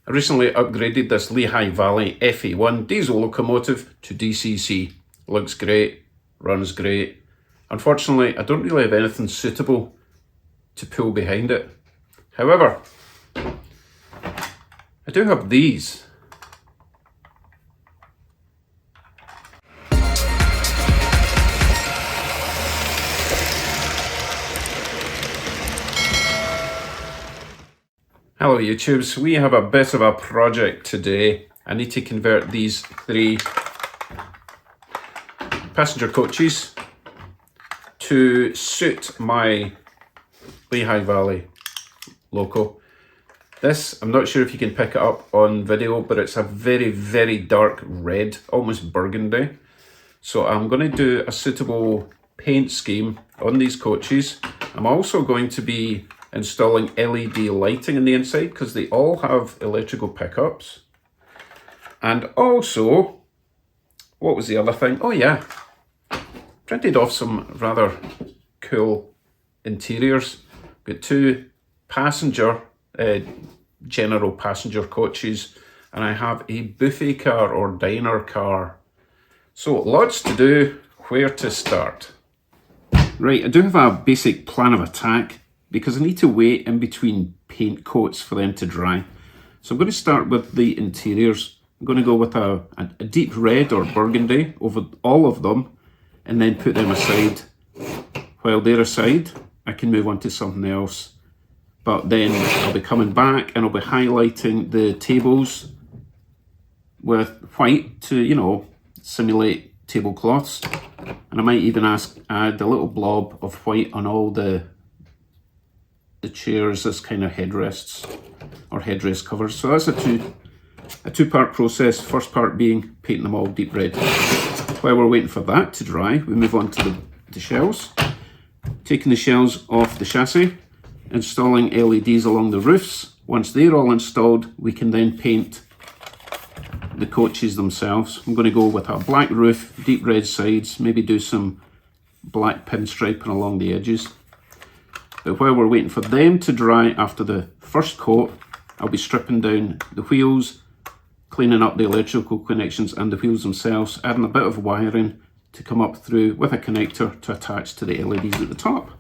I recently upgraded this Lehigh Valley FA1 diesel locomotive to DCC. Looks great, runs great. Unfortunately, I don't really have anything suitable to pull behind it. However, I do have these. Hello YouTube, so we have a bit of a project today. I need to convert these 3 passenger coaches to suit my Lehigh Valley loco. This, I'm not sure if you can pick it up on video, but it's a very, very dark red, almost burgundy. So I'm going to do a suitable paint scheme on these coaches. I'm also going to be installing LED lighting on the inside because they all have electrical pickups. And also, what was the other thing? Oh yeah, printed off some rather cool interiors. Got 2 passenger, general passenger coaches, and I have a buffet car or diner car. So lots to do. Where to start? Right, I do have a basic plan of attack because I need to wait in between paint coats for them to dry. So I'm going to start with the interiors. I'm going to go with a deep red or burgundy over all of them and then put them aside. While they're aside, I can move on to something else. But then I'll be coming back and I'll be highlighting the tables with white to, you know, simulate tablecloths. And I might even add a little blob of white on all the chairs as kind of headrests or headrest covers. So that's a two-part process. First part being painting them all deep red. While we're waiting for that to dry, we move on to the shells. Taking the shells off the chassis, installing LEDs along the roofs. Once they're all installed, we can then paint the coaches themselves. I'm going to go with a black roof, deep red sides, maybe do some black pinstriping along the edges. But while we're waiting for them to dry after the first coat, I'll be stripping down the wheels, cleaning up the electrical connections and the wheels themselves, adding a bit of wiring to come up through with a connector to attach to the LEDs at the top.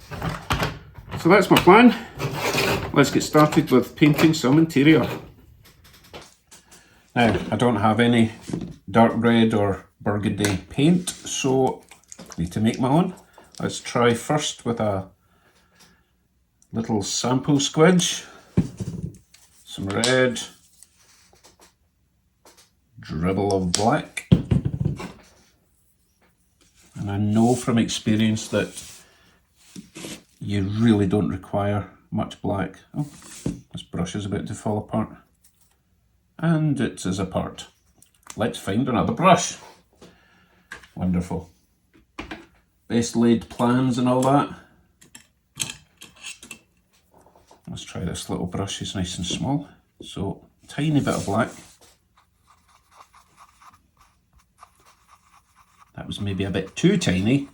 So that's my plan. Let's get started with painting some interior. Now, I don't have any dark red or burgundy paint, so I need to make my own. Let's try first with a little sample squidge, some red, dribble of black, and I know from experience that you really don't require much black. Oh, this brush is about to fall apart, and it is apart. Let's find another brush. Wonderful. Best laid plans and all that. Let's try this little brush, it's nice and small. So, tiny bit of black. That was maybe a bit too tiny.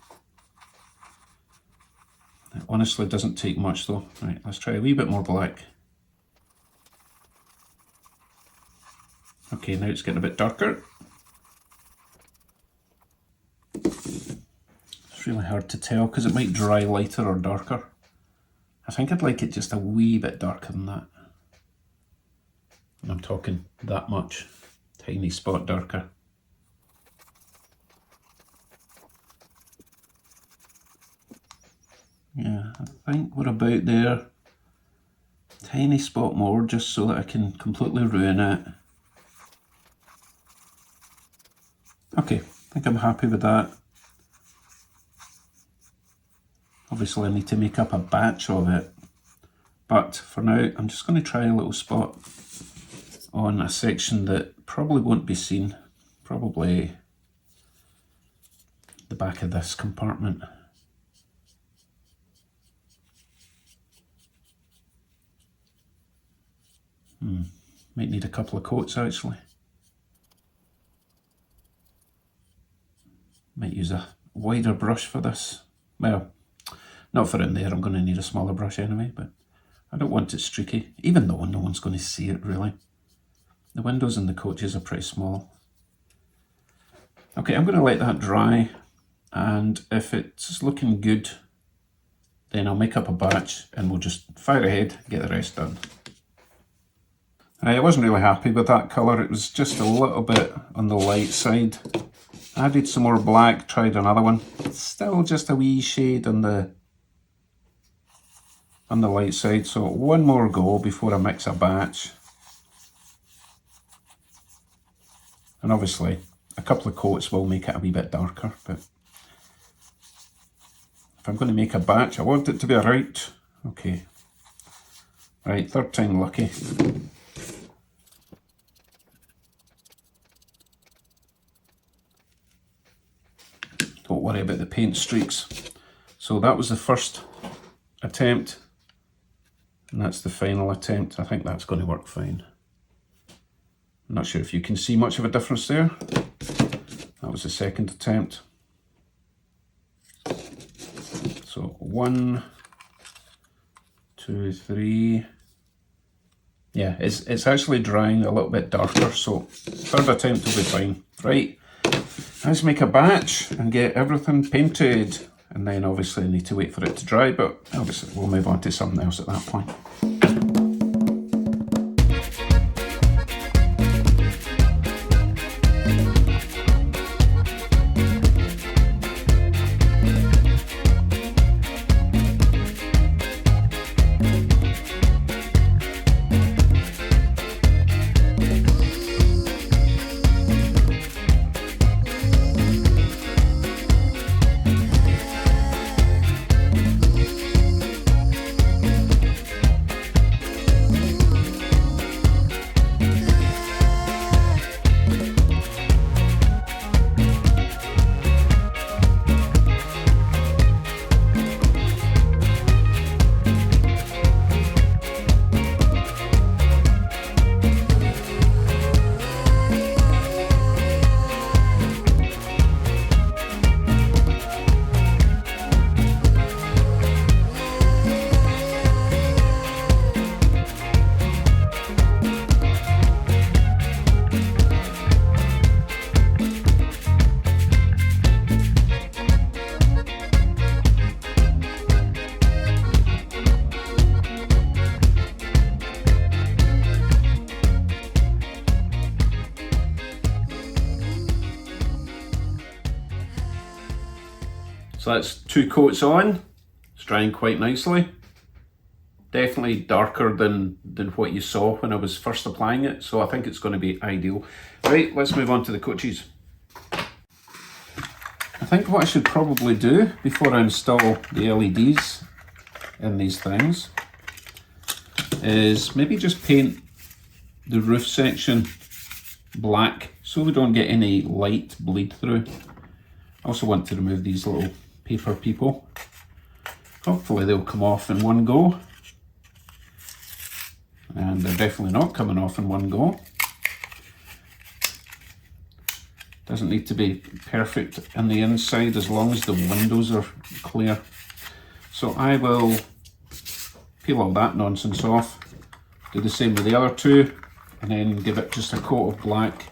It honestly doesn't take much though. Right, let's try a wee bit more black. Okay, now it's getting a bit darker. It's really hard to tell because it might dry lighter or darker. I think I'd like it just a wee bit darker than that. And I'm talking that much. Tiny spot darker. Yeah, I think we're about there. Tiny spot more just so that I can completely ruin it. Okay, I think I'm happy with that. Obviously I need to make up a batch of it, but for now I'm just going to try a little spot on a section that probably won't be seen, probably the back of this compartment. Might need a couple of coats actually. Might use a wider brush for this. Well, not for in there, I'm going to need a smaller brush anyway, but I don't want it streaky, even though no one's going to see it really. The windows in the coaches are pretty small. Okay, I'm going to let that dry, and if it's looking good, then I'll make up a batch and we'll just fire ahead and get the rest done. I wasn't really happy with that colour. It was just a little bit on the light side. Added some more black, tried another one. Still just a wee shade on the light side. So one more go before I mix a batch. And obviously a couple of coats will make it a wee bit darker, but if I'm going to make a batch, I want it to be right. Okay. Right, third time lucky. Don't worry about the paint streaks. So that was the first attempt, and that's the final attempt. I think that's going to work fine. I'm not sure if you can see much of a difference there. That was the second attempt. So 1, 2, 3. Yeah, it's actually drying a little bit darker, so third attempt will be fine. Right, let's make a batch and get everything painted. And then obviously I need to wait for it to dry, but obviously we'll move on to something else at that point. So that's 2 coats on. It's drying quite nicely. Definitely darker than what you saw when I was first applying it, so I think it's going to be ideal. Right, let's move on to the coaches. I think what I should probably do before I install the LEDs in these things is maybe just paint the roof section black so we don't get any light bleed through. I also want to remove these little paper people. Hopefully they'll come off in one go. And they're definitely not coming off in one go. Doesn't need to be perfect on the inside as long as the windows are clear. So I will peel all that nonsense off, do the same with the other 2, and then give it just a coat of black.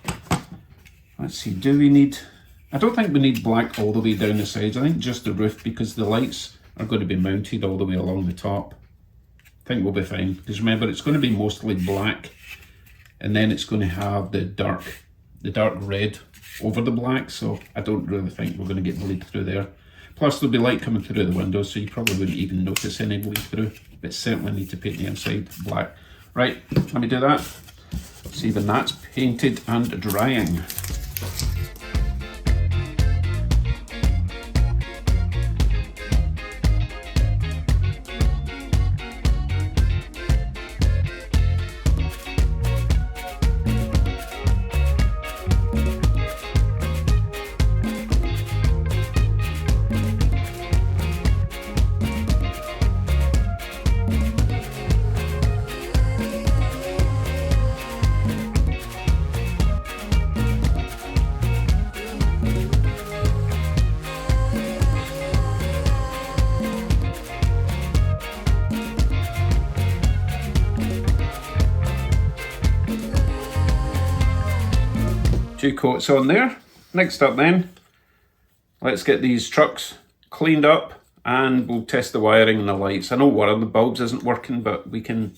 Let's see, do we need... I don't think we need black all the way down the sides. I think just the roof, because the lights are going to be mounted all the way along the top. I think we'll be fine, because remember it's going to be mostly black, and then it's going to have the dark red over the black, so I don't really think we're going to get bleed through there. Plus there'll be light coming through the windows, so you probably wouldn't even notice any bleed through, but certainly need to paint the inside black. Right, let me do that. See when that's painted and drying. few coats on there. Next up then, let's get these trucks cleaned up and we'll test the wiring and the lights. I know one of the bulbs isn't working, but we can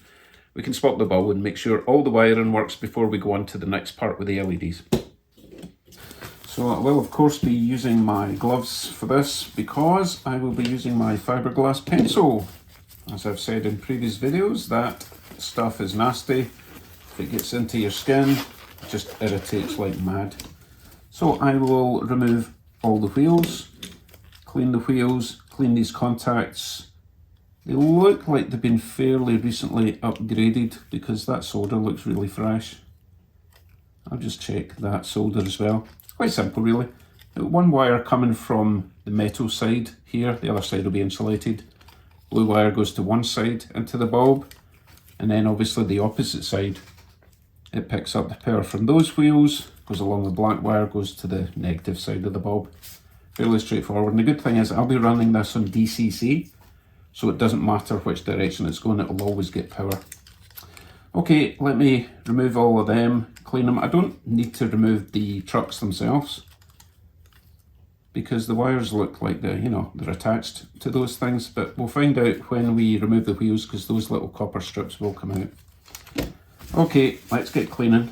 swap the bulb and make sure all the wiring works before we go on to the next part with the LEDs. So I will of course be using my gloves for this because I will be using my fiberglass pencil. As I've said in previous videos, that stuff is nasty. If it gets into your skin, it just irritates like mad. So I will remove all the wheels, clean the wheels, clean these contacts. They look like they've been fairly recently upgraded because that solder looks really fresh. I'll just check that solder as well. It's quite simple really. One wire coming from the metal side here, the other side will be insulated. Blue wire goes to one side into the bulb, and then obviously the opposite side, it picks up the power from those wheels, goes along the black wire, goes to the negative side of the bulb. Fairly straightforward, and the good thing is I'll be running this on DCC, so it doesn't matter which direction it's going, it'll always get power. Okay, let me remove all of them, clean them. I don't need to remove the trucks themselves because the wires look like they're attached to those things, but we'll find out when we remove the wheels because those little copper strips will come out. Okay, let's get cleaning.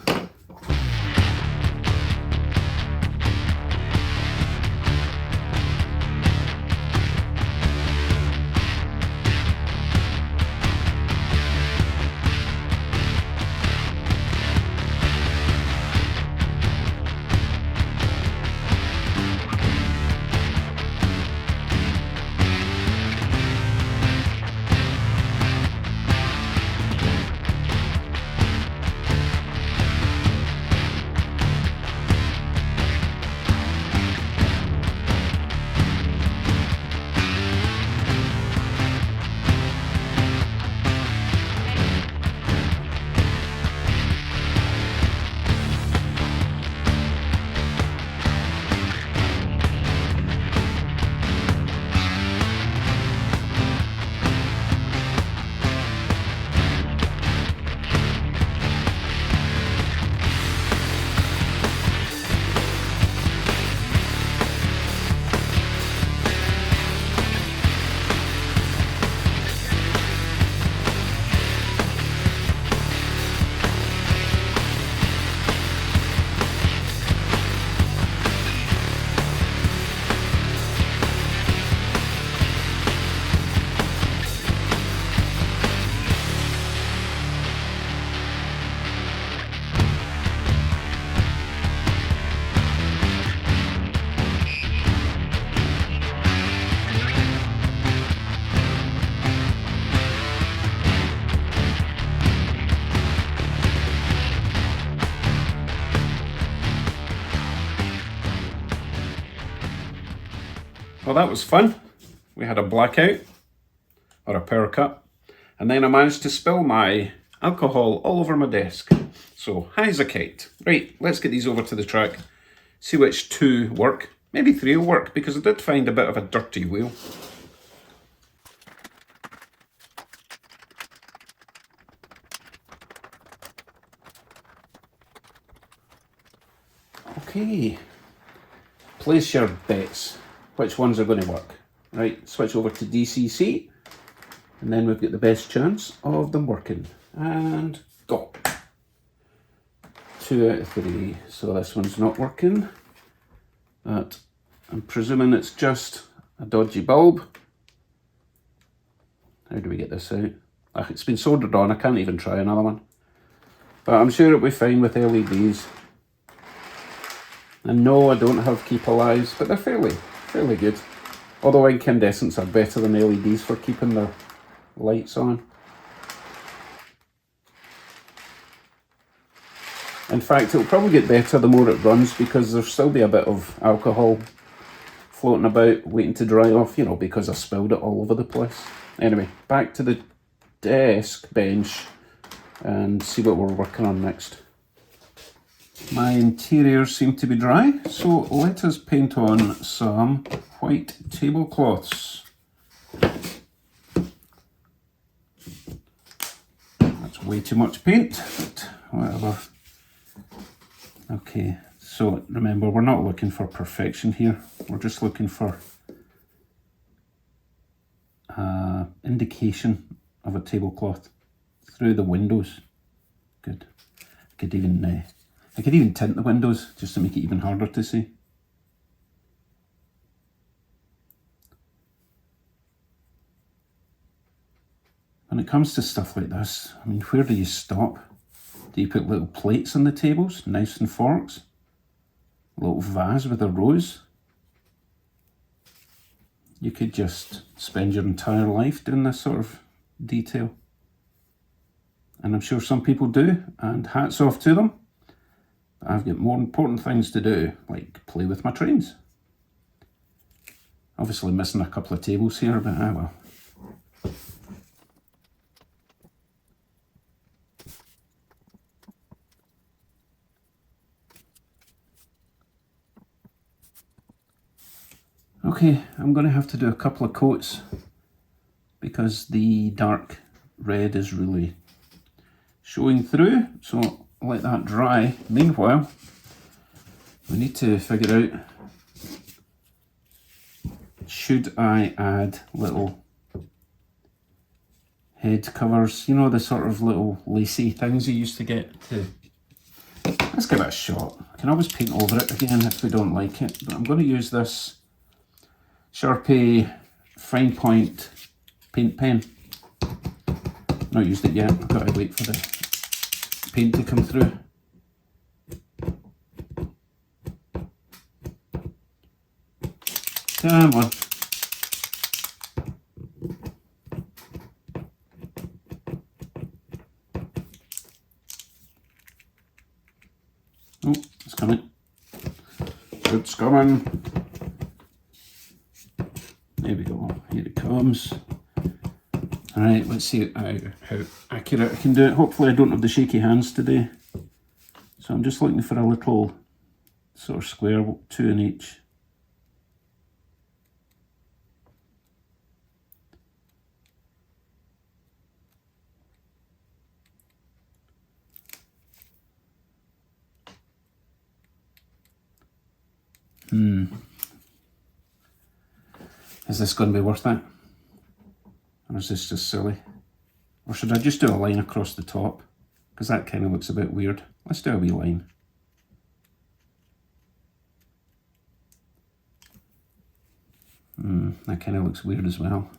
Well, that was fun. We had a blackout, or a power cut, and then I managed to spill my alcohol all over my desk. So, high as a kite. Right, let's get these over to the track, see which two work. Maybe three will work, because I did find a bit of a dirty wheel. Okay, place your bets. Which ones are going to work? Right, switch over to DCC, and then we've got the best chance of them working. And go. 2 out of 3. So this one's not working, but I'm presuming it's just a dodgy bulb. How do we get this out? It's been soldered on, I can't even try another one. But I'm sure it'll be fine with LEDs. And no, I don't have keep alives, but they're fairly good. Although incandescents are better than LEDs for keeping their lights on. In fact, it'll probably get better the more it runs because there'll still be a bit of alcohol floating about waiting to dry off, because I spilled it all over the place. Anyway, back to the desk bench and see what we're working on next. My interiors seem to be dry, so let us paint on some white tablecloths. That's way too much paint, but whatever. Okay, So remember, we're not looking for perfection here. We're just looking for indication of a tablecloth through the windows. Good. I could even tint the windows just to make it even harder to see. When it comes to stuff like this, I mean, where do you stop? Do you put little plates on the tables, knives and forks? A little vase with a rose? You could just spend your entire life doing this sort of detail. And I'm sure some people do, and hats off to them. But I've got more important things to do, like play with my trains. Obviously missing a couple of tables here, but well. Okay, I'm going to have to do a couple of coats because the dark red is really showing through, so I'll let that dry. Meanwhile, we need to figure out, should I add little head covers, you know, the sort of little lacy things you used to get to. Let's give it a shot. I can always paint over it again if we don't like it, but I'm going to use this Sharpie fine point paint pen. Not used it yet, I've got to wait for the paint to come through. Come on. Oh, it's coming. It's coming. There we go, here it comes. Alright, let's see how accurate I can do it. Hopefully I don't have the shaky hands today. So I'm just looking for a little sort of square, 2 in each. Is this going to be worth it? Or is this just silly? Or should I just do a line across the top? Because that kind of looks a bit weird. Let's do a wee line. That kind of looks weird as well.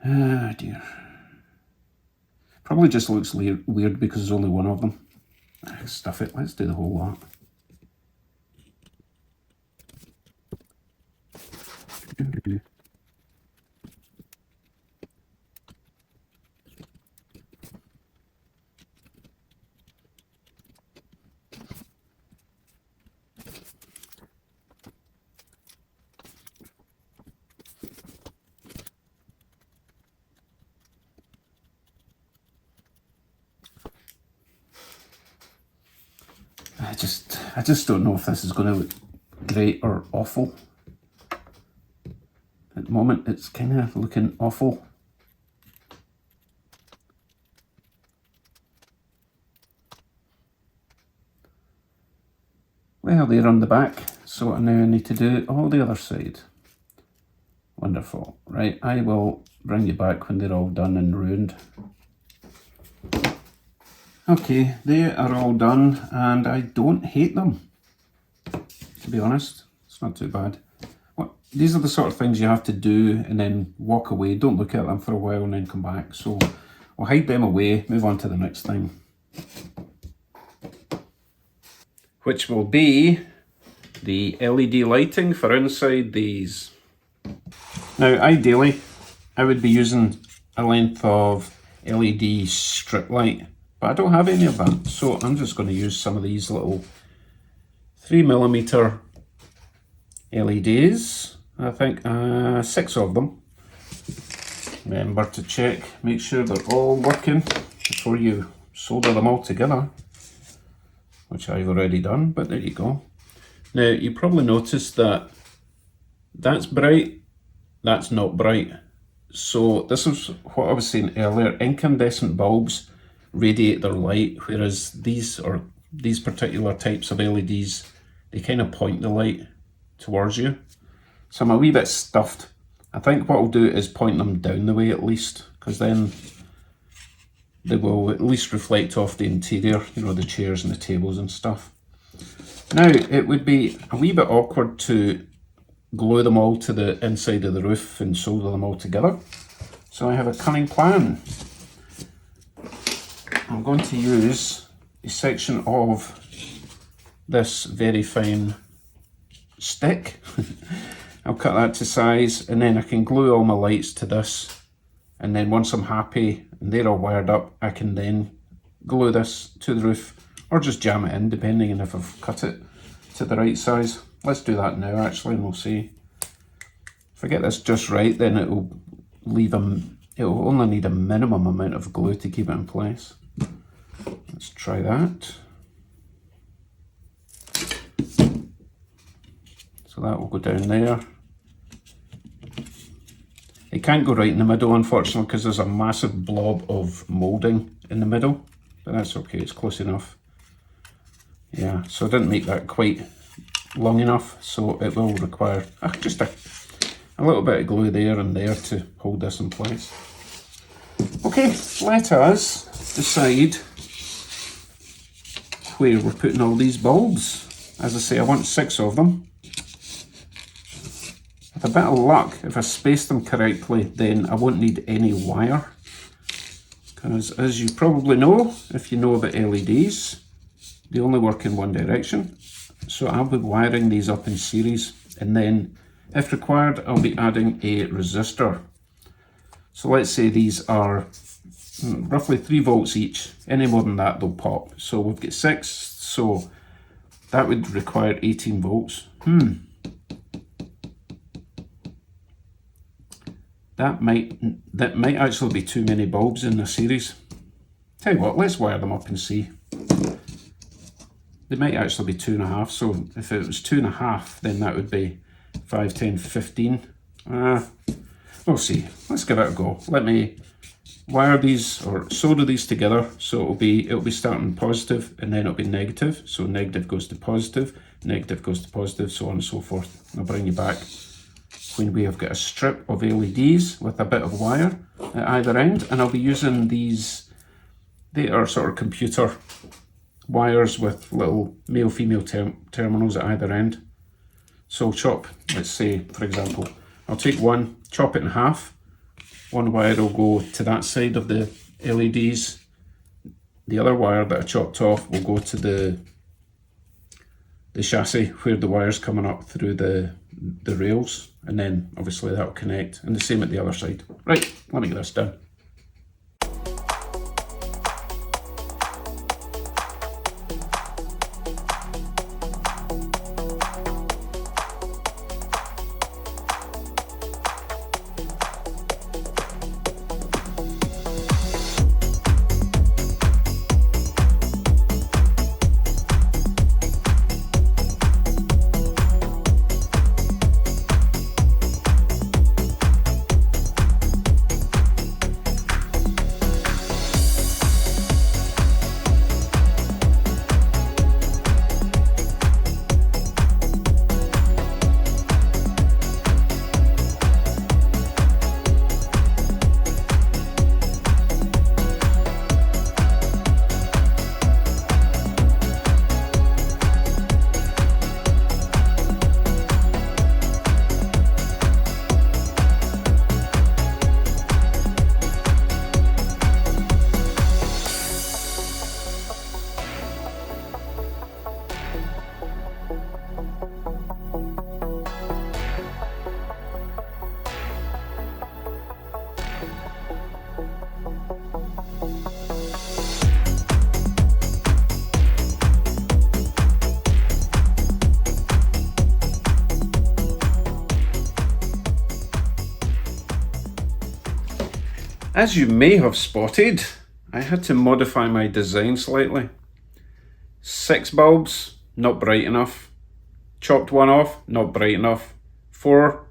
Ah dear. Probably just looks weird because there's only one of them. Stuff it, let's do the whole lot. I just don't know if this is going to look great or awful. At the moment, it's kind of looking awful. Well, they're on the back, so now I need to do all the other side. Wonderful. Right, I will bring you back when they're all done and ruined. Okay, they are all done, and I don't hate them. To be honest, it's not too bad. These are the sort of things you have to do and then walk away. Don't look at them for a while and then come back. So we'll hide them away, move on to the next thing. Which will be the LED lighting for inside these. Now ideally, I would be using a length of LED strip light, but I don't have any of that. So I'm just going to use some of these little 3mm LEDs. I think 6 of them. Remember to check, make sure they're all working before you solder them all together, which I've already done, but there you go. Now you probably noticed that that's bright, that's not bright. So this is what I was saying earlier, incandescent bulbs radiate their light, whereas these are these particular types of LEDs, they kind of point the light towards you. So I'm a wee bit stuffed. I think what I'll do is point them down the way at least, because then they will at least reflect off the interior, you know, the chairs and the tables and stuff. Now, it would be a wee bit awkward to glue them all to the inside of the roof and solder them all together. So I have a cunning plan. I'm going to use a section of this very fine stick. I'll cut that to size, and then I can glue all my lights to this, and then once I'm happy and they're all wired up, I can then glue this to the roof or just jam it in depending on if I've cut it to the right size. Let's do that now actually, and we'll see. If I get this just right, then it'll only need a minimum amount of glue to keep it in place. Let's try that. So that will go down there. It can't go right in the middle, unfortunately, because there's a massive blob of moulding in the middle, but that's okay, it's close enough. Yeah, so I didn't make that quite long enough, so it will require just a little bit of glue there and there to hold this in place. Okay, let us decide where we're putting all these bulbs. As I say, I want 6 of them. With a bit of luck, if I space them correctly, then I won't need any wire. Because as you probably know, if you know about LEDs, they only work in one direction. So I'll be wiring these up in series, and then if required, I'll be adding a resistor. So let's say these are roughly 3 volts each. Any more than that, they'll pop. So we've got 6, so that would require 18 volts. That might actually be too many bulbs in the series. Tell you what, let's wire them up and see. They might actually be 2.5, so if it was 2.5, then that would be 5, 10, 15. We'll see. Let's give it a go. Let me wire these or solder these together, so it'll be starting positive and then it'll be negative. So negative goes to positive, negative goes to positive, so on and so forth. I'll bring you back when we have got a strip of LEDs with a bit of wire at either end, and I'll be using these. They are sort of computer wires with little male-female terminals at either end. So chop, let's say, for example, I'll take one, chop it in half. One wire will go to that side of the LEDs. The other wire that I chopped off will go to the chassis where the wire's coming up through the rails, and then obviously that will connect, and the same at the other side. Right, let me get this done. As you may have spotted, I had to modify my design slightly. 6 bulbs, not bright enough. Chopped one off, not bright enough. 4,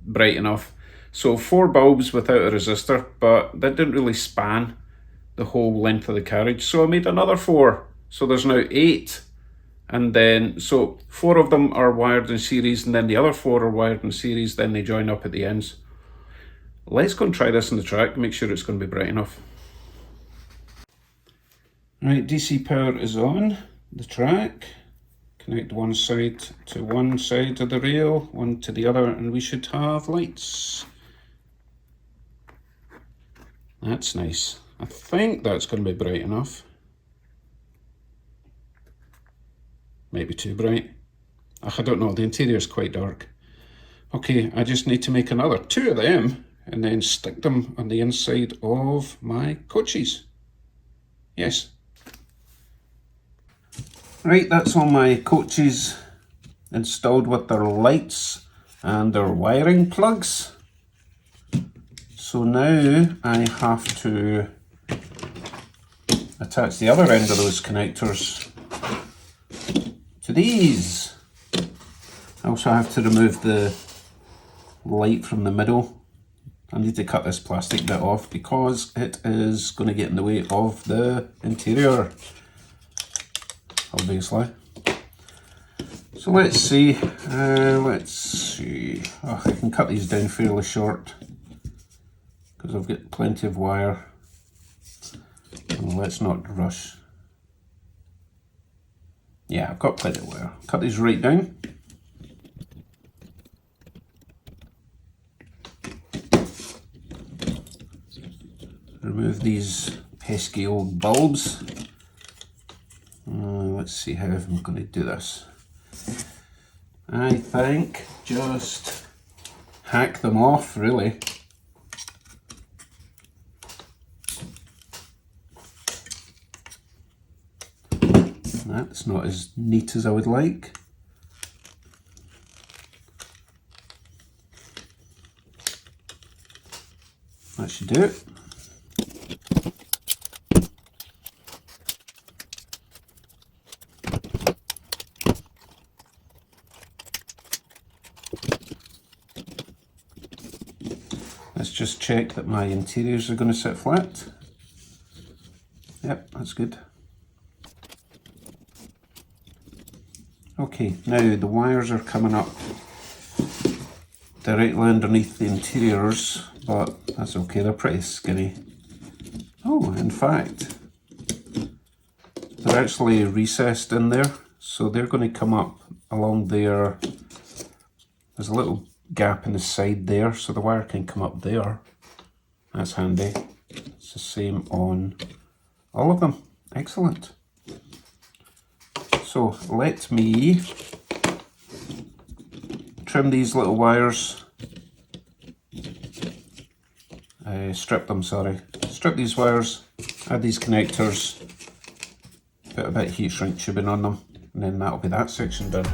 bright enough. So 4 bulbs without a resistor, but that didn't really span the whole length of the carriage. So I made another 4. So there's now 8, and then, so 4 of them are wired in series, and then the other 4 are wired in series, then they join up at the ends. Let's go and try this on the track, make sure it's going to be bright enough. Right, DC power is on the track. Connect one side to one side of the rail, one to the other, and we should have lights. That's nice. I think that's going to be bright enough. Maybe too bright. I don't know, the interior is quite dark. Okay, I just need to make another 2 of them and then stick them on the inside of my coaches. Yes. Right, that's all my coaches installed with their lights and their wiring plugs. So now I have to attach the other end of those connectors to these. I also have to remove the light from the middle. I need to cut this plastic bit off because it is going to get in the way of the interior, obviously. So let's see, Oh, I can cut these down fairly short because I've got plenty of wire. And let's not rush. Yeah, I've got plenty of wire. Cut these right down. Remove these pesky old bulbs. Let's see how I'm going to do this. I think just hack them off, really. That's not as neat as I would like. That should do it. Let's just check that my interiors are going to sit flat. Yep, that's good. Okay, now the wires are coming up directly underneath the interiors, but that's okay, they're pretty skinny. Oh, in fact, they're actually recessed in there, so they're going to come up along there. There's a little gap in the side there, so the wire can come up there. That's handy. It's the same on all of them. Excellent. So let me trim these little wires, strip these wires, add these connectors, put a bit of heat shrink tubing on them, and then that'll be that section done.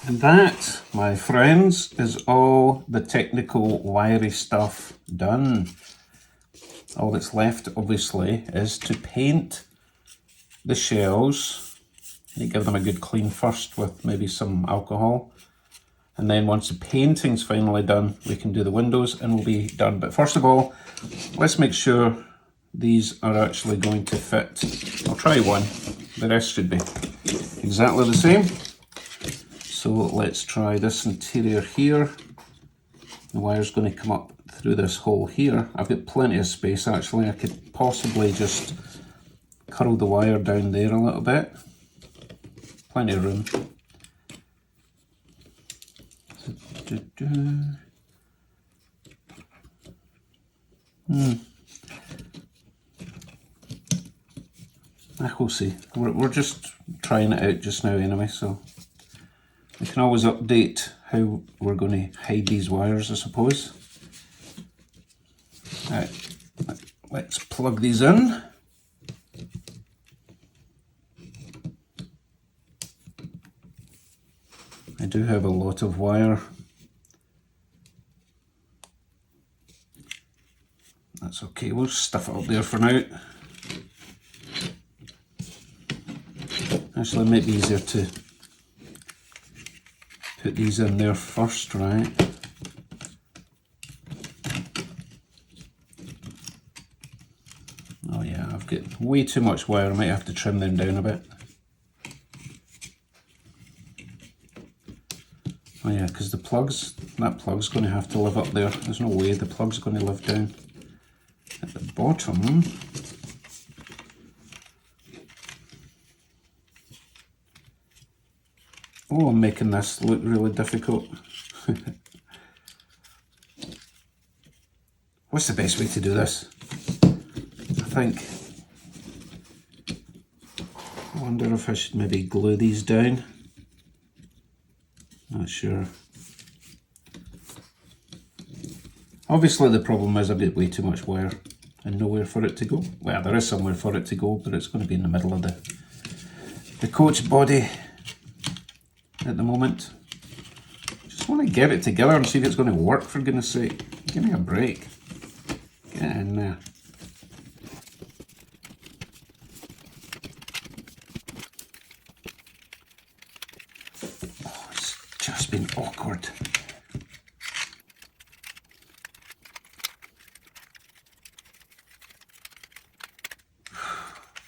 And that, my friends, is all the technical wiry stuff done. All that's left, obviously, is to paint the shells. You give them a good clean first with maybe some alcohol. And then once the painting's finally done, we can do the windows and we'll be done. But first of all, let's make sure these are actually going to fit. I'll try one, the rest should be exactly the same. So let's try this interior here. The wire's going to come up through this hole here. I've got plenty of space actually. I could possibly just curl the wire down there a little bit. Plenty of room. We'll see. We're just trying it out just now anyway, so we can always update how we're going to hide these wires, I suppose. Right, let's plug these in. I do have a lot of wire. That's okay, we'll stuff it up there for now. Actually, it might be easier to put these in there first, right? Oh yeah, I've got way too much wire, I might have to trim them down a bit. Oh yeah, because that plug's going to have to live up there. There's no way the plug's going to live down at the bottom. Oh, I'm making this look really difficult. What's the best way to do this? I wonder if I should maybe glue these down. Not sure. Obviously the problem is I've got way too much wire and nowhere for it to go. Well, there is somewhere for it to go, but it's going to be in the middle of the coach body at the moment. Just want to get it together and see if it's going to work, for goodness sake. Give me a break. Get in there. Oh, it's just been awkward.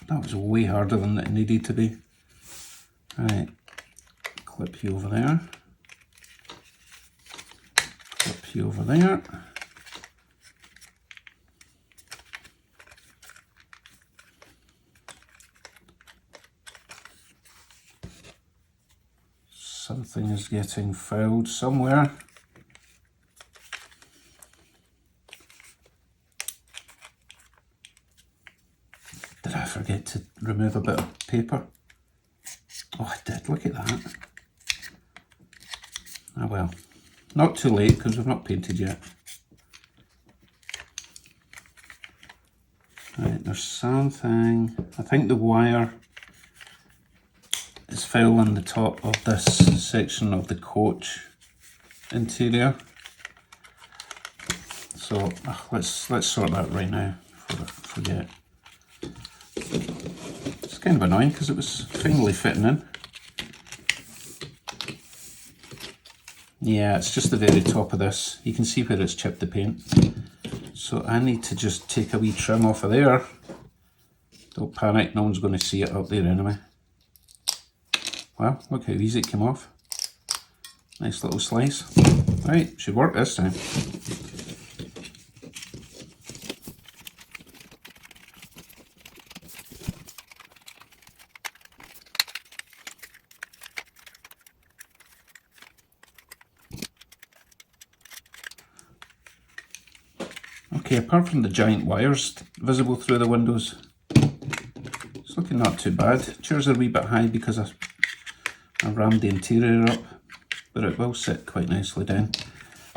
That was way harder than it needed to be. Right, clip you over there. Clip you over there. Something is getting fouled somewhere. Did I forget to remove a bit of paper? Oh, I did, look at that. Oh well, not too late because we've not painted yet. Right, there's something, I think the wire is fouling the top of this section of the coach interior. So let's sort that right now before I forget. It's kind of annoying because it was finally fitting in. Yeah, it's just the very top of this. You can see where it's chipped the paint. So I need to just take a wee trim off of there. Don't panic, no one's going to see it up there anyway. Well, look how easy it came off. Nice little slice. Right, should work this time. Okay, apart from the giant wires visible through the windows, it's looking not too bad. Chairs are a wee bit high because I rammed the interior up, but it will sit quite nicely down.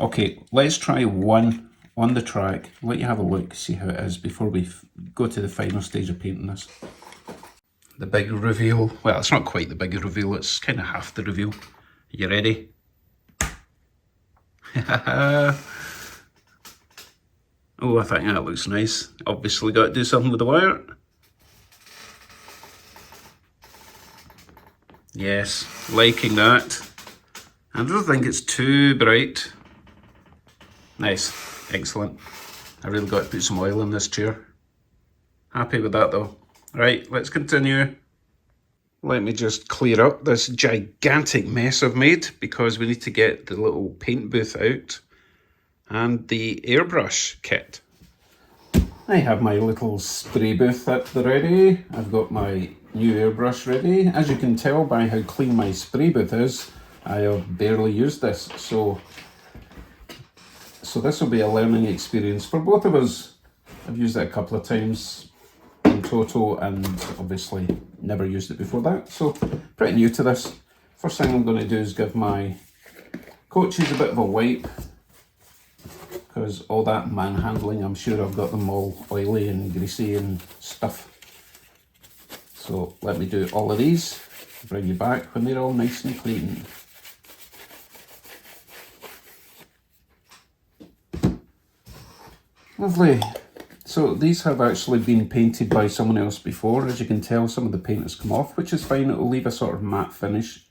Okay, let's try one on the track, let you have a look, see how it is before we go to the final stage of painting this. The big reveal, well, it's not quite the big reveal, it's kind of half the reveal. Are you ready? Oh, I think that looks nice. Obviously got to do something with the wire. Yes, liking that. I don't think it's too bright. Nice, excellent. I really got to put some oil in this chair. Happy with that though. Right, let's continue. Let me just clear up this gigantic mess I've made because we need to get the little paint booth out and the airbrush kit. I have my little spray booth at the ready. I've got my new airbrush ready. As you can tell by how clean my spray booth is, I have barely used this. So this will be a learning experience for both of us. I've used it a couple of times in total and obviously never used it before that. So pretty new to this. First thing I'm going to do is give my coaches a bit of a wipe. because all that manhandling, I'm sure I've got them all oily and greasy and stuff. So let me do all of these, bring you back when they're all nice and clean. Lovely. So these have actually been painted by someone else before. As you can tell, some of the paint has come off, which is fine. It will leave a sort of matte finish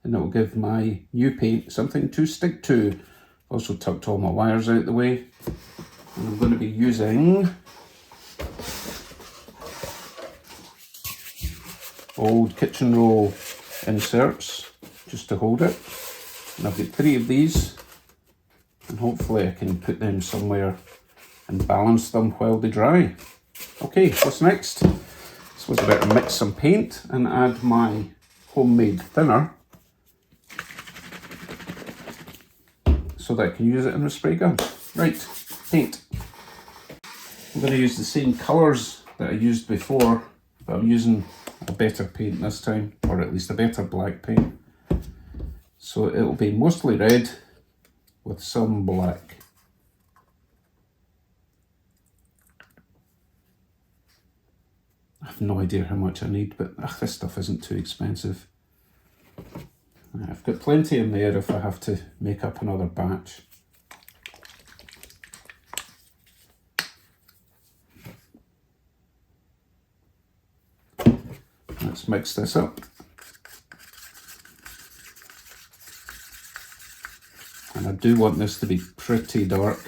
and it will give my new paint something to stick to. Also tucked all my wires out the way. And I'm going to be using old kitchen roll inserts just to hold it. And I've got 3 of these, and hopefully I can put them somewhere and balance them while they dry. Okay, what's next? So I better mix some paint and add my homemade thinner so that I can use it in the spray gun. Right, paint. I'm going to use the same colours that I used before, but I'm using a better paint this time, or at least a better black paint. So it'll be mostly red with some black. I have no idea how much I need, but this stuff isn't too expensive. I've got plenty in there if I have to make up another batch. Let's mix this up. And I do want this to be pretty dark.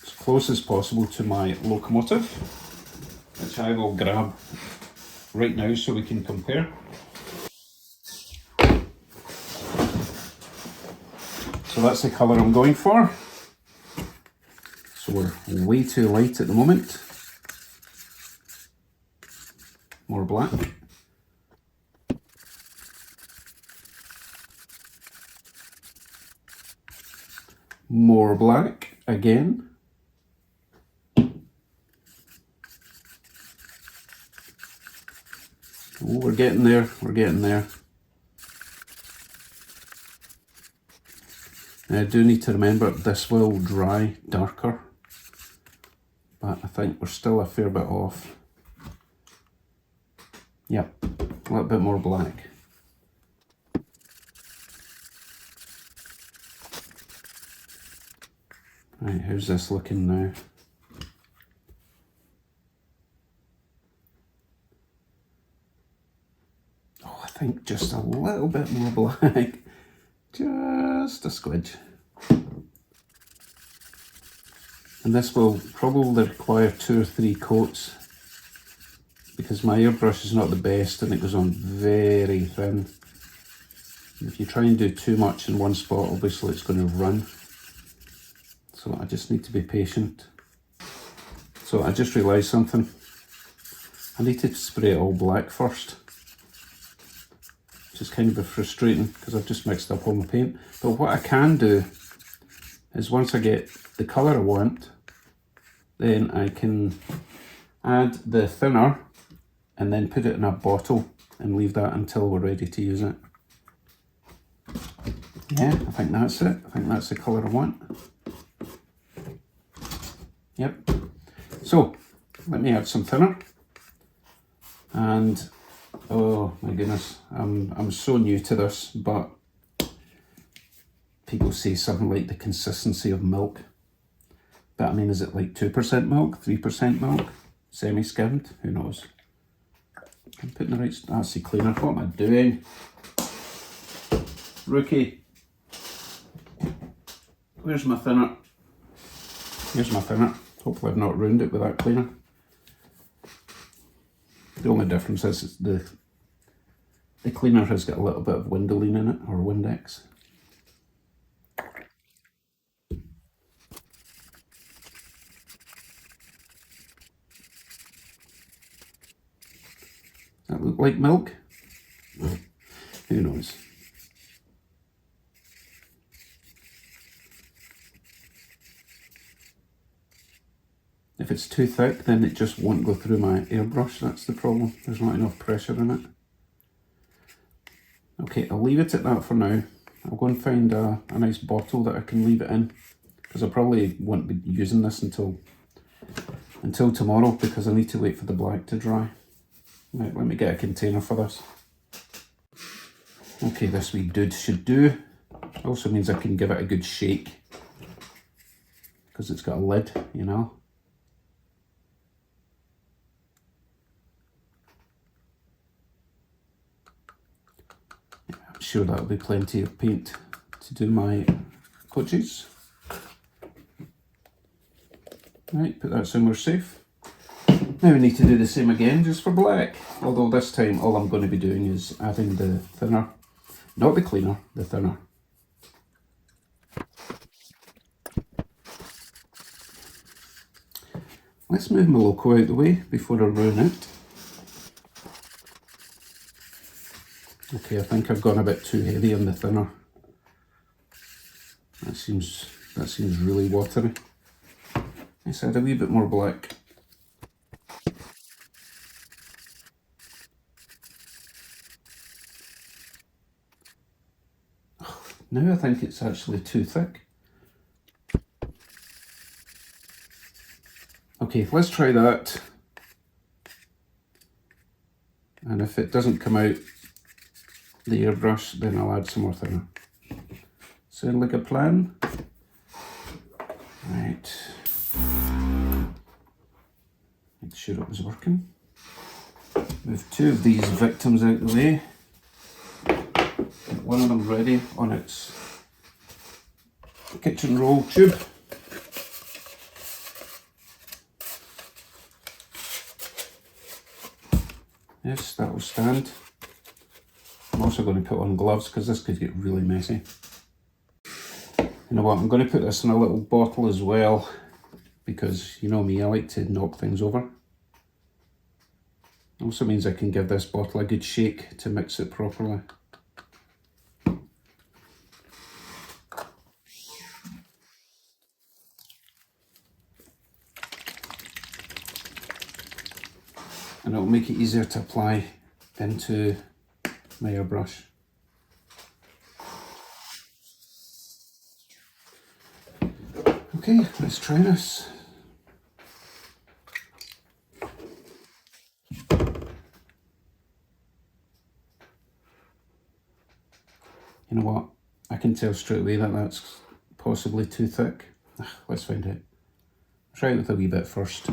As close as possible to my locomotive, which I will grab right now so we can compare. So that's the colour I'm going for. So we're way too light at the moment. More black. More black again. Oh, we're getting there, we're getting there. Now, I do need to remember this will dry darker, but I think we're still a fair bit off. Yep, a little bit more black. Right, how's this looking now? Oh, I think just a little bit more black. Just a squidge. And this will probably require 2 or 3 coats because my airbrush is not the best and it goes on very thin. If you try and do too much in one spot, obviously it's going to run. So I just need to be patient. So I just realised something. I need to spray it all black first. Which is kind of frustrating because I've just mixed up all my paint. But what I can do is once I get the colour I want, then I can add the thinner and then put it in a bottle and leave that until we're ready to use it. Yeah, I think that's it. I think that's the colour I want. Yep. So, let me add some thinner. And, oh my goodness, I'm so new to this, but people say something like the consistency of milk. But I mean, is it like 2% milk, 3% milk, semi-skimmed? Who knows? I'm putting the right, that's the cleaner. What am I doing? Rookie. Where's my thinner? Here's my thinner. Hopefully I've not ruined it with that cleaner. The only difference is the cleaner has got a little bit of Windoline in it, or Windex. Does that look like milk? Who knows? If it's too thick, then it just won't go through my airbrush. That's the problem. There's not enough pressure in it. Okay, I'll leave it at that for now. I'll go and find a nice bottle that I can leave it in, because I probably won't be using this until tomorrow, because I need to wait for the black to dry. Right, let me get a container for this. Okay, this wee dude should do. Also means I can give it a good shake, because it's got a lid, you know. I'm sure that'll be plenty of paint to do my coaches. Right, put that somewhere safe. Now we need to do the same again, just for black. Although this time all I'm going to be doing is adding the thinner. Not the cleaner, the thinner. Let's move my loco out the way before I ruin it. Okay, I think I've gone a bit too heavy on the thinner. That seems really watery. Let's add a wee bit more black. Now I think it's actually too thick. Okay, let's try that. And if it doesn't come out the airbrush, then I'll add some more thinner. Sound like a plan? Right. Make sure it was working. Move two of these victims out the way. Get one of them ready on its kitchen roll tube. Yes, that will stand. I'm also going to put on gloves because this could get really messy. You know what, I'm going to put this in a little bottle as well, because you know me, I like to knock things over. Also means I can give this bottle a good shake to mix it properly. And it'll make it easier to apply into my airbrush. Okay, let's try this. You know what? I can tell straight away that that's possibly too thick. Let's find out. Try it with a wee bit first.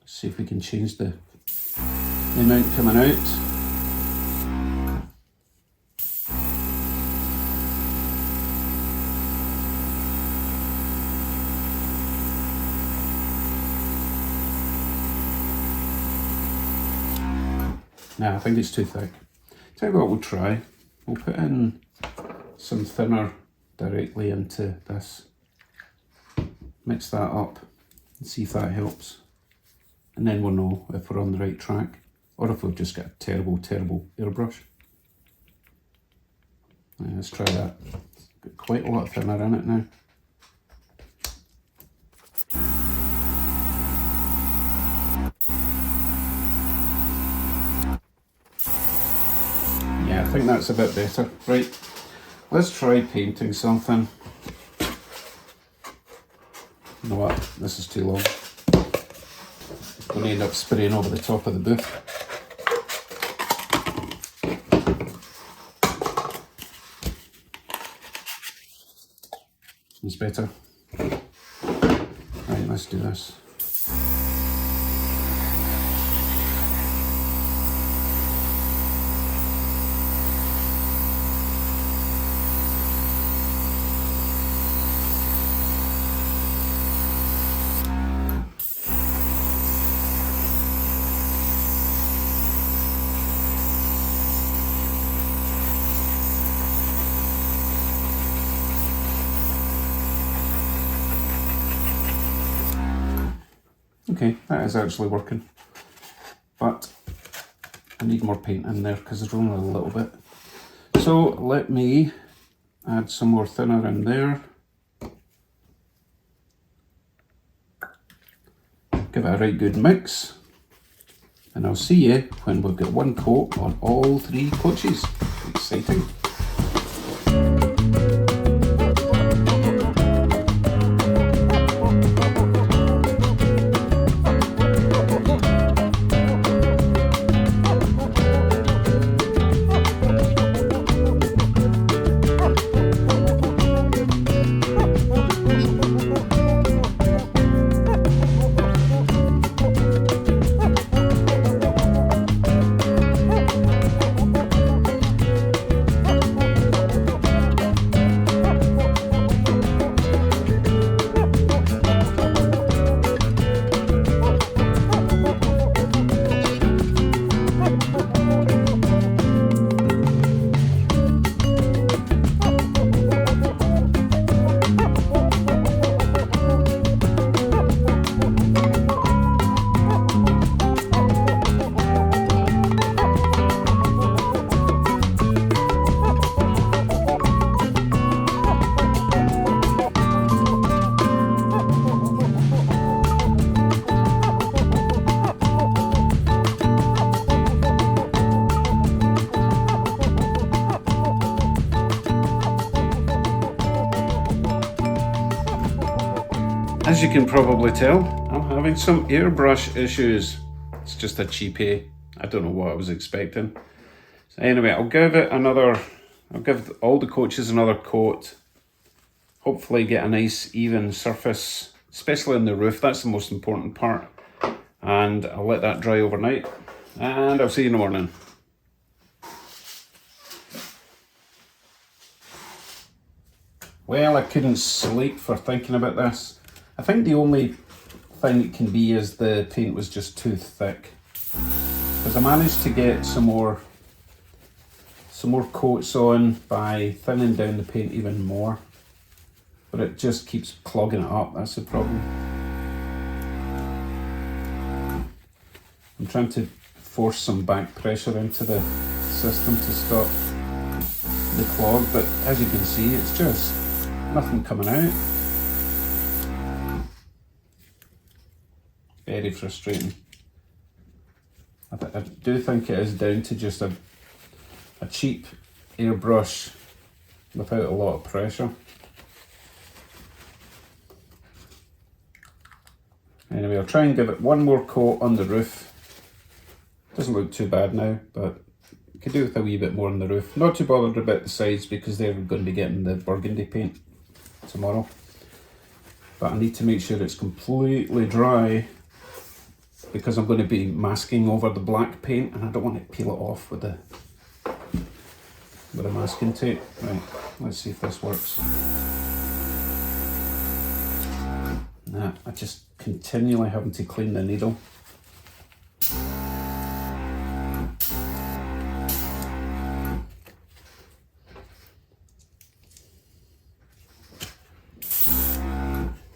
See if we can change the amount coming out. Nah, I think it's too thick. Tell you what we'll try. We'll put in some thinner directly into this. Mix that up and see if that helps. And then we'll know if we're on the right track, or if we've just got a terrible, terrible airbrush. Yeah, let's try that. Got quite a lot of thinner in it now. Yeah, I think that's a bit better. Right, let's try painting something. You know what, this is too long. I'm going to end up spraying over the top of the booth. It's better. Right, let's do this. Okay, that is actually working, but I need more paint in there because there's only a little bit. So let me add some more thinner in there. Give it a right good mix. And I'll see you when we've got one coat on all 3 coaches. Exciting. As you can probably tell, I'm having some airbrush issues. It's just a cheapie. I don't know what I was expecting. So anyway, I'll give all the coaches another coat. Hopefully get a nice even surface, especially on the roof. That's the most important part. And I'll let that dry overnight. And I'll see you in the morning. Well, I couldn't sleep for thinking about this. I think the only thing it can be is the paint was just too thick. Because I managed to get some more coats on by thinning down the paint even more. But it just keeps clogging it up, that's the problem. I'm trying to force some back pressure into the system to stop the clog, but as you can see, it's just nothing coming out. Very frustrating. I do think it is down to just a cheap airbrush without a lot of pressure. Anyway, I'll try and give it one more coat on the roof. Doesn't look too bad now, but you could do with a wee bit more on the roof. Not too bothered about the sides because they're going to be getting the burgundy paint tomorrow. But I need to make sure it's completely dry because I'm going to be masking over the black paint and I don't want to peel it off with the masking tape. Right, let's see if this works. Nah, I just continually having to clean the needle.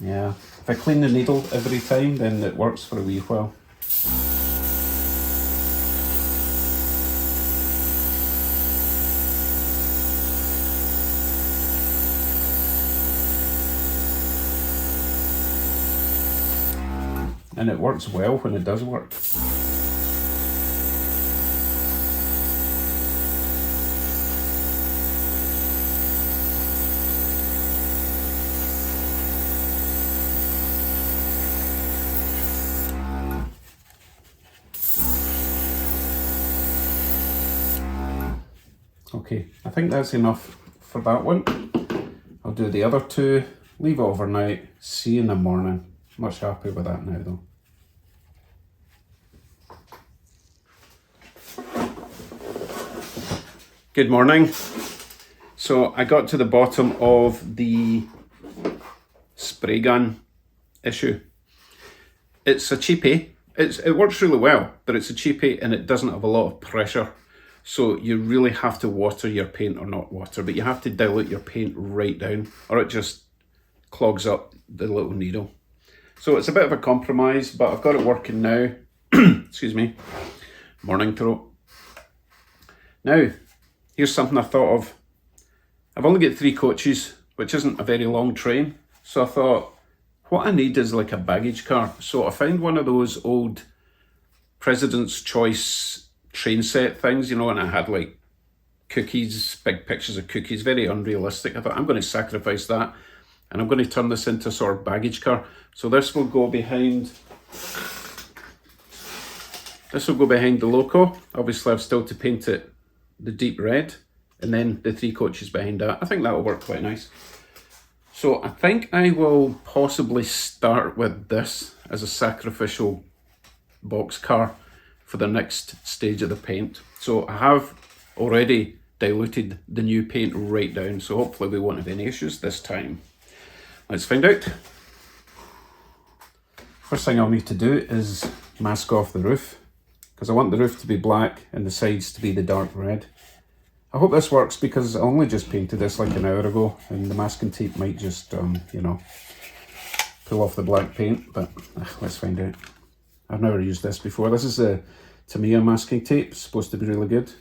Yeah, if I clean the needle every time, then it works for a wee while. And it works well when it does work. Okay, I think that's enough for that one. I'll do the other two, leave it overnight, see you in the morning. Much happy with that now though. Good morning. So I got to the bottom of the spray gun issue. It's a cheapie. It works really well, but it's a cheapie and it doesn't have a lot of pressure. So you really have to water your paint, or not water, but you have to dilute your paint right down or it just clogs up the little needle. So it's a bit of a compromise, but I've got it working now. Excuse me. Morning throat. Now, here's something I thought of. I've only got 3 coaches, which isn't a very long train. So I thought, what I need is like a baggage car. So I found one of those old President's Choice train set things, you know, and I had like cookies, big pictures of cookies, very unrealistic. I thought, I'm going to sacrifice that and I'm going to turn this into a sort of baggage car. So this will go behind the loco. Obviously I've still to paint it the deep red, and then the 3 coaches behind that. I think that'll work quite nice. So I think I will possibly start with this as a sacrificial box car for the next stage of the paint. So I have already diluted the new paint right down, so hopefully we won't have any issues this time. Let's find out. First thing I'll need to do is mask off the roof, because I want the roof to be black and the sides to be the dark red. I hope this works because I only just painted this like an hour ago and the masking tape might just, you know, pull off the black paint, but let's find out. I've never used this before. This is a Tamiya masking tape, it's supposed to be really good.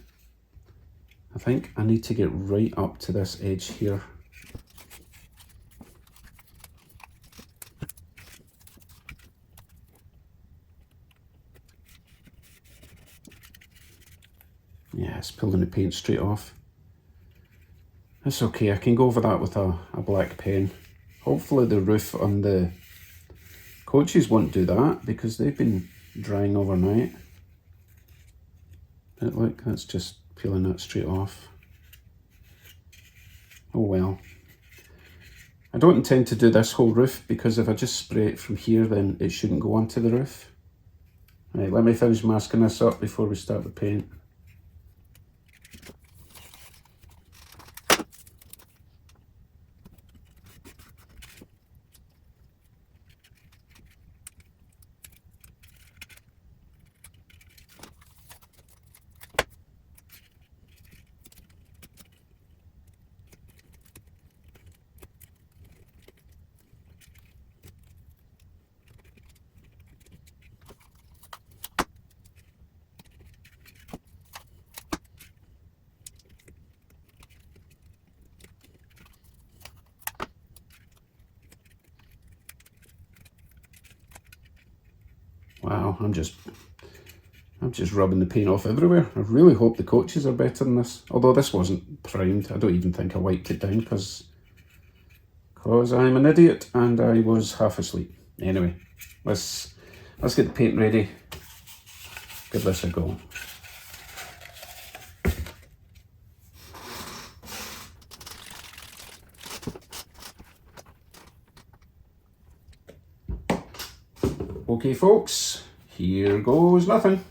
I think I need to get right up to this edge here. Yeah, it's pulling the paint straight off. That's okay, I can go over that with a black pen. Hopefully the roof on the coaches won't do that because they've been drying overnight. But look, that's just peeling that straight off. Oh well. I don't intend to do this whole roof because if I just spray it from here then it shouldn't go onto the roof. Right, let me finish masking this up before we start the paint. Wow, I'm just rubbing the paint off everywhere. I really hope the coaches are better than this. Although this wasn't primed, I don't even think I wiped it down because I'm an idiot and I was half asleep. Anyway, let's get the paint ready. Give this a go. Okay folks, here goes nothing.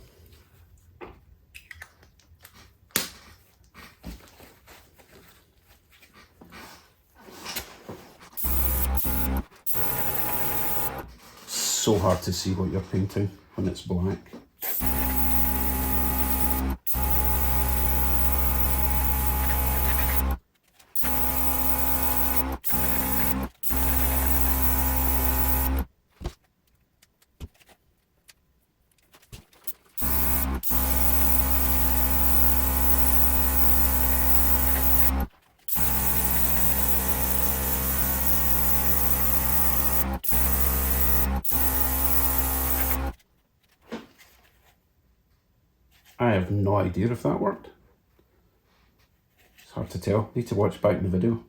So hard to see what you're painting when it's black. I have no idea if that worked. It's hard to tell. Need to watch back in the video.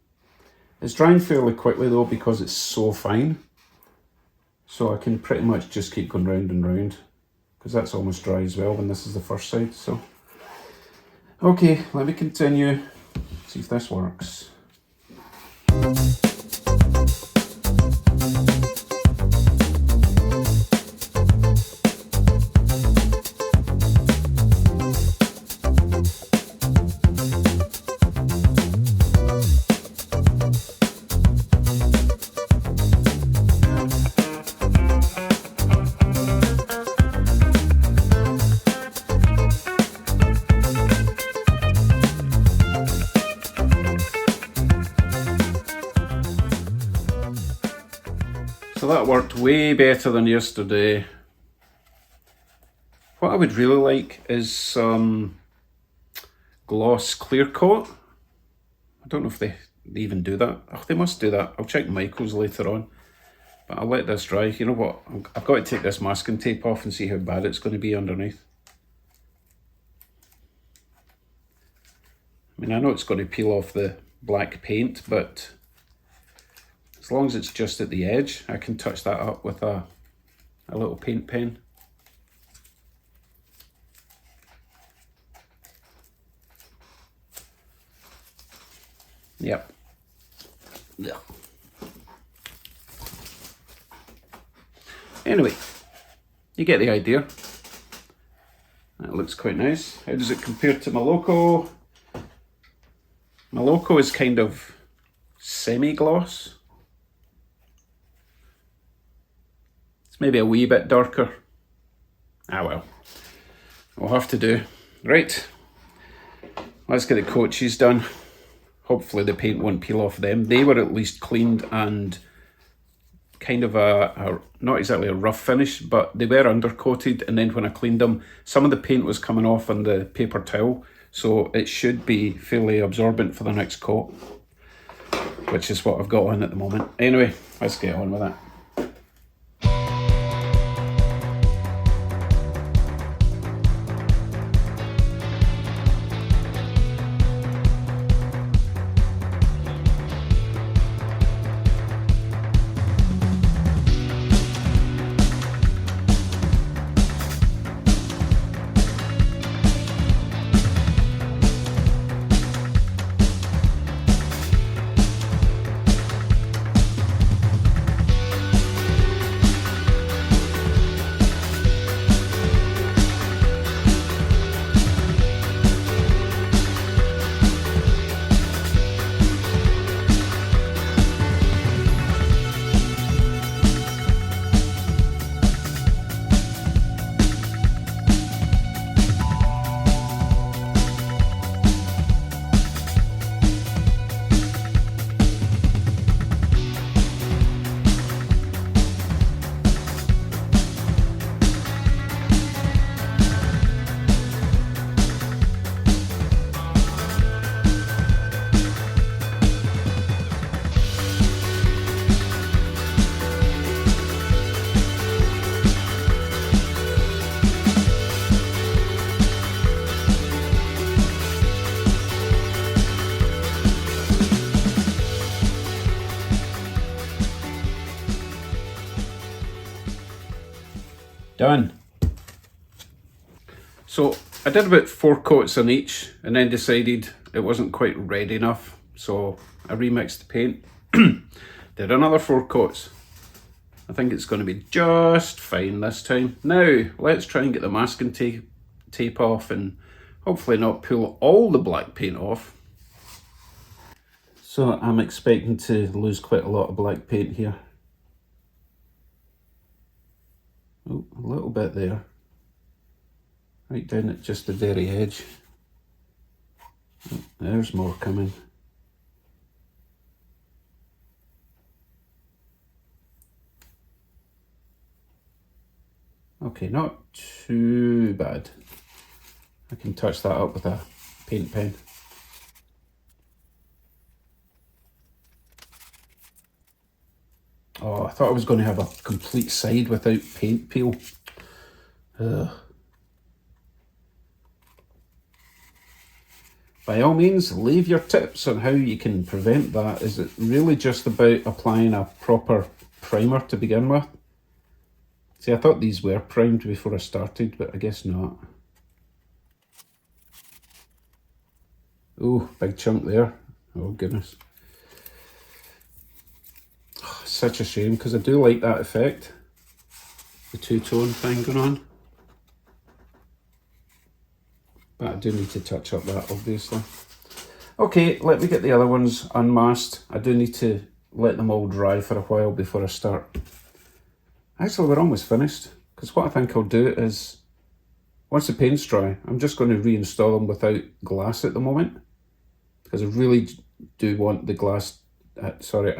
It's drying fairly quickly though because it's so fine. So I can pretty much just keep going round and round because that's almost dry as well when this is the first side. So, okay, let me continue. See if this works. So that worked way better than yesterday. What I would really like is some gloss clear coat. I don't know if they even do that. Oh, they must do that. I'll check Michael's later on. But I'll let this dry. You know what? I've got to take this masking tape off and see how bad it's going to be underneath. I mean, I know it's going to peel off the black paint, but as long as it's just at the edge, I can touch that up with a little paint pen. Yep. Yeah. Anyway, you get the idea. That looks quite nice. How does it compare to my Loco? My Loco is kind of semi-gloss. It's maybe a wee bit darker. Ah well, we'll have to do. Right, let's get the coaches done. Hopefully the paint won't peel off them. They were at least cleaned and kind of a not exactly a rough finish, but they were undercoated, and then when I cleaned them, some of the paint was coming off on the paper towel, so it should be fairly absorbent for the next coat, which is what I've got on at the moment. Anyway, let's get on with that. Done. So I did about 4 coats on each and then decided it wasn't quite red enough, so I remixed the paint. Did another 4 coats. I think it's going to be just fine this time. Now let's try and get the masking tape off and hopefully not pull all the black paint off. So I'm expecting to lose quite a lot of black paint here. Oh, a little bit there. Right down at just the very edge. Oh, there's more coming. Okay, not too bad. I can touch that up with a paint pen. Oh, I thought I was going to have a complete side without paint peel. Ugh. By all means, leave your tips on how you can prevent that. Is it really just about applying a proper primer to begin with? See, I thought these were primed before I started, but I guess not. Oh, big chunk there. Oh, goodness. Oh, such a shame, because I do like that effect. The two-tone thing going on. But I do need to touch up that, obviously. Okay, let me get the other ones unmasked. I do need to let them all dry for a while before I start. Actually, we're almost finished, because what I think I'll do is, once the paint's dry, I'm just going to reinstall them without glass at the moment, because I really do want the glass, I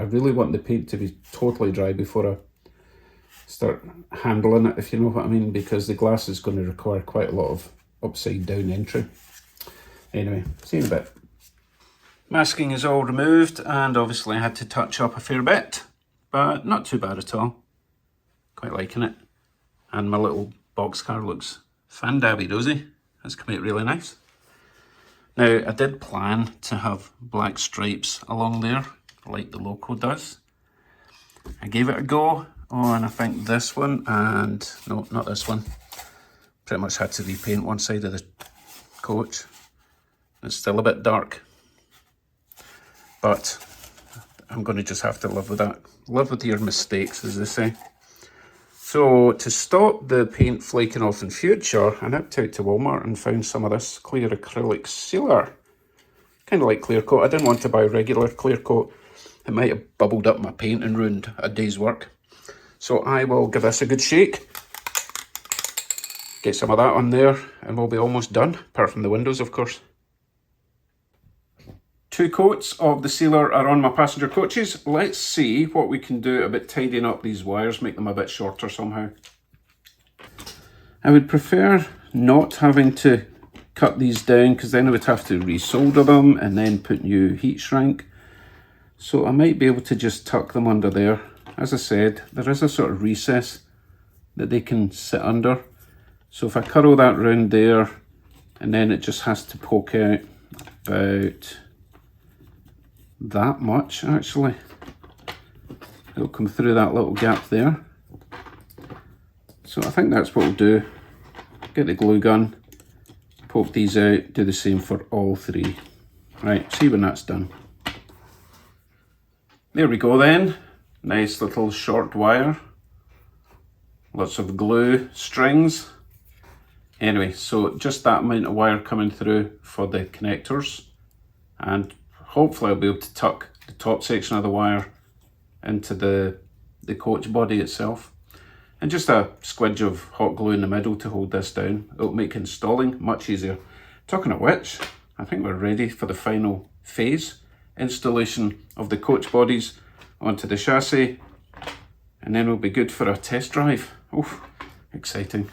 really want the paint to be totally dry before I start handling it, if you know what I mean, because the glass is going to require quite a lot of upside down entry. Anyway, see you in a bit. Masking is all removed, and obviously I had to touch up a fair bit, but not too bad at all. Quite liking it. And my little boxcar looks fan-dabby rosy. That's come out really nice. Now, I did plan to have black stripes along there, like the logo does. I gave it a go on, I think, this one, and no, not this one. Pretty much had to repaint one side of the coach. It's still a bit dark, but I'm going to just have to live with that. Live with your mistakes, as they say. So to stop the paint flaking off in future, I nipped out to Walmart and found some of this clear acrylic sealer. Kind of like clear coat. I didn't want to buy regular clear coat. It might have bubbled up my paint and ruined a day's work. So I will give this a good shake. Get some of that on there and we'll be almost done, apart from the windows, of course. 2 coats of the sealer are on my passenger coaches. Let's see what we can do about tidying up these wires, make them a bit shorter somehow. I would prefer not having to cut these down, because then I would have to resolder them and then put new heat shrink. So I might be able to just tuck them under there. As I said, there is a sort of recess that they can sit under. So if I curl that round there, and then it just has to poke out about that much, actually. It'll come through that little gap there. So I think that's what we'll do. Get the glue gun, poke these out, do the same for all 3. Right, see when that's done. There we go then. Nice little short wire. Lots of glue strings. Anyway, so just that amount of wire coming through for the connectors, and hopefully I'll be able to tuck the top section of the wire into the coach body itself. And just a squidge of hot glue in the middle to hold this down. It'll make installing much easier. Talking of which, I think we're ready for the final phase. Installation of the coach bodies onto the chassis, and then we'll be good for a test drive. Oof, exciting.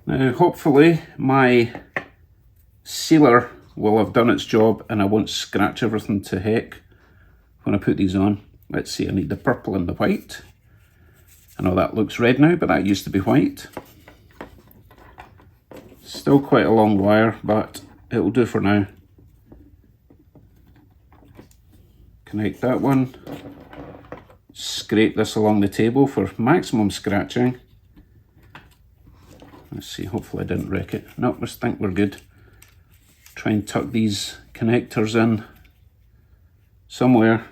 Now hopefully my sealer will have done its job and I won't scratch everything to heck when I put these on. Let's see, I need the purple and the white. I know that looks red now, but that used to be white. Still quite a long wire, but it'll do for now. Connect that one. Scrape this along the table for maximum scratching. Let's see, hopefully I didn't wreck it. No, I think we're good. Try and tuck these connectors in somewhere.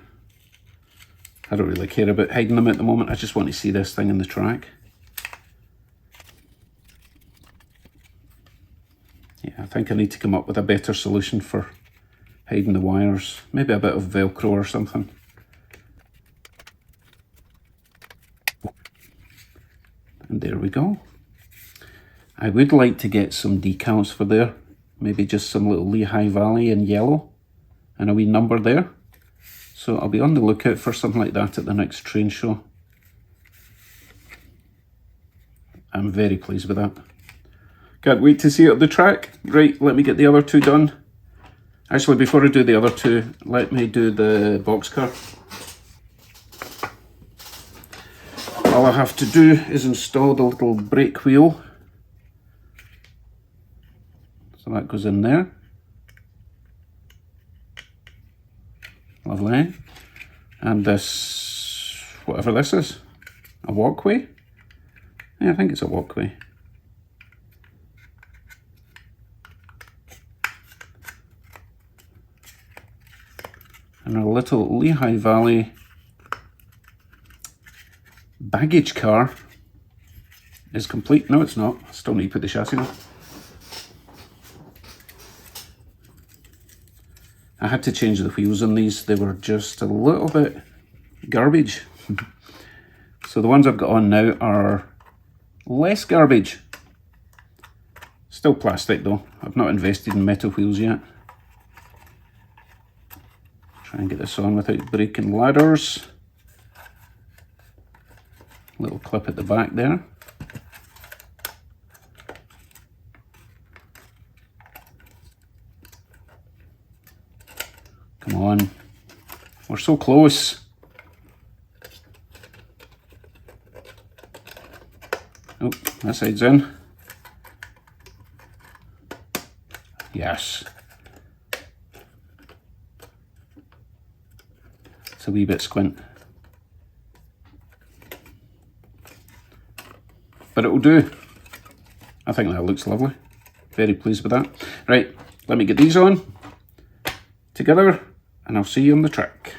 I don't really care about hiding them at the moment. I just want to see this thing in the track. Yeah, I think I need to come up with a better solution for hiding the wires. Maybe a bit of Velcro or something. And there we go. I would like to get some decals for there. Maybe just some little Lehigh Valley in yellow and a wee number there. So I'll be on the lookout for something like that at the next train show. I'm very pleased with that. Can't wait to see it on the track. Right, let me get the other 2 done. Actually, before I do the other 2, let me do the boxcar. All I have to do is install the little brake wheel. So that goes in there. Lovely. And this, whatever this is, a walkway? Yeah, I think it's a walkway. And a little Lehigh Valley baggage car is complete. No, it's not. I still need to put the chassis on. I had to change the wheels on these. They were just a little bit garbage. So the ones I've got on now are less garbage. Still plastic though. I've not invested in metal wheels yet. Try and get this on without breaking ladders. Little clip at the back there. Come on. We're so close. Oh, that side's in. Yes. It's a wee bit squint. But it'll do. I think that looks lovely. Very pleased with that. Right, let me get these on together and I'll see you on the track.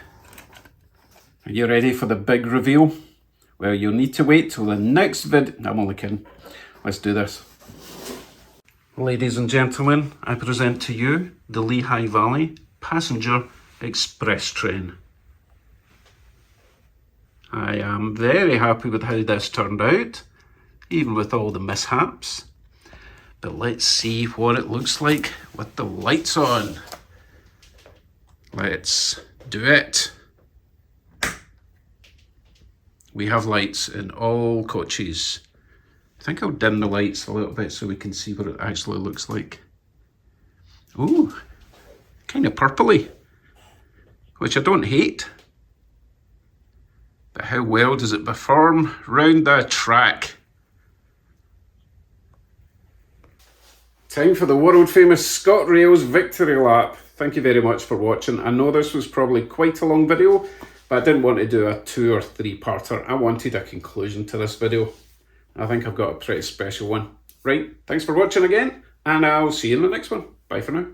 Are you ready for the big reveal? Well, you'll need to wait till the next vid. No, I'm only kidding. Let's do this. Ladies and gentlemen, I present to you the Lehigh Valley Passenger Express train. I am very happy with how this turned out, even with all the mishaps. But let's see what it looks like with the lights on. Let's do it. We have lights in all coaches. I think I'll dim the lights a little bit so we can see what it actually looks like. Ooh, kind of purpley, which I don't hate. But how well does it perform round the track? Time for the world famous ScotRail's victory lap. Thank you very much for watching. I know this was probably quite a long video, but I didn't want to do a 2 or 3 parter. I wanted a conclusion to this video. I think I've got a pretty special one. Right, thanks for watching again, and I'll see you in the next one. Bye for now.